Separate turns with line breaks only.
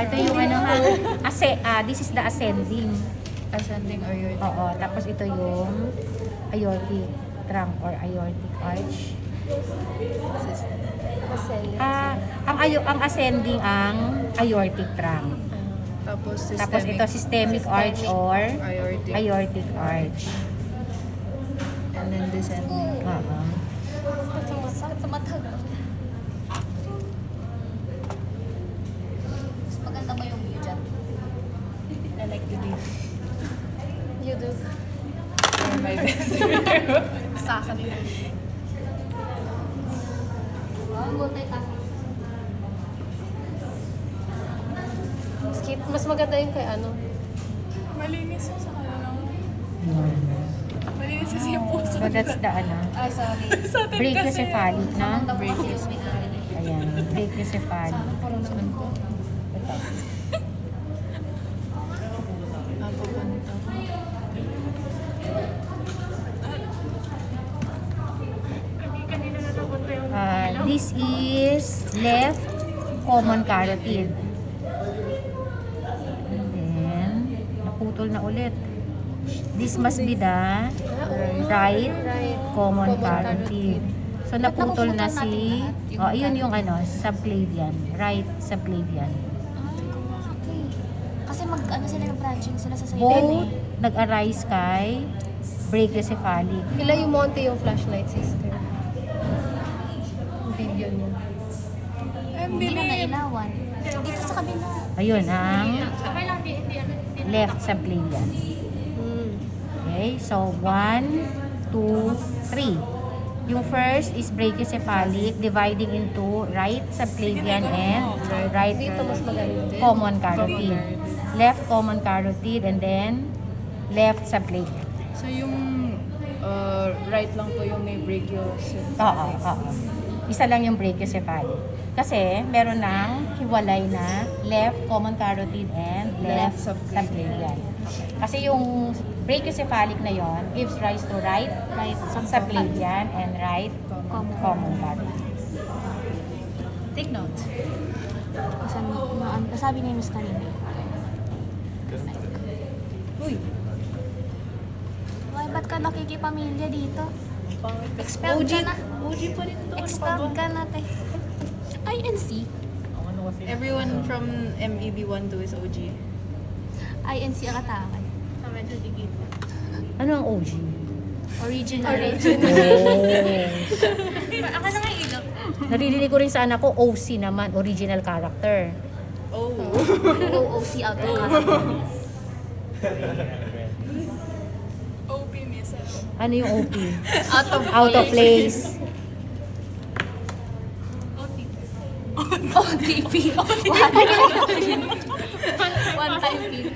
Ito yung ano ha, this is the ascending.
Ascending aortic.
Oo, tapos ito yung aortic trunk or aortic arch.
System.
Ang ascending ang aortic trunk.
Tapos
Tapos ito systemic arch or
aortic.
aortic arch.
And then descending.
Oo.
Sakit sa mata. Mas maganda ba yung view dyan?
I like the view.
You do.
My best.
Sasabi ko.
Mas maganda yung kay ano.
Malinis yung sa kanila. Malinis kasi yung puso.
So that's the ano,
Ay, sorry.
Sa atin kasi.
brachiocephalic na.
Brachiocephalic.
Ayan, brachiocephalic. Ito.
Papunta.
This is left common carotid. And then, naputol na ulit. This must be the right common carotid. So, naputol na si, yun yung ano, subclavian. Right subclavian.
Okay. Kasi ano sila ng branching sila sa side.
Both nag-arise kay brachiocephalic.
Ila yung monte yung flashlight sister. Yung video niya.
Hindi na nailawan. Dito sa kabila.
Ayun, ang left subclavian. Okay, so 1, 2, 3. Yung first is brachiocephalic, dividing into right subclavian and right
Dito mas maganda.
common carotid. Left common carotid and then left subclavian.
So yung right lang po yung may brachiocephalic.
Oo. Isa lang yung brachiocephalic. Kasi meron ng hiwalay na left common carotid and left subclavian. Kasi yung brachiocephalic na yon gives rise to right subclavian and right common carotid.
Take note. Sabi ni Miss kanina.
Uy!
Why, ba't ka nakikipamilya dito? Expelled ka na.
OG pa rin ito.
Expelled ka na, te. INC.
Everyone from MEB 1-2 is OG.
INC ang katawag.
Ano ang OG?
Original.
Ako na nga ilok. Naririnig ko rin sa anak ko, OC naman, original character.
Oh!
OOC out of class.
OP misa.
Ano yung OP?
Out of
place.
OTP. One time pin.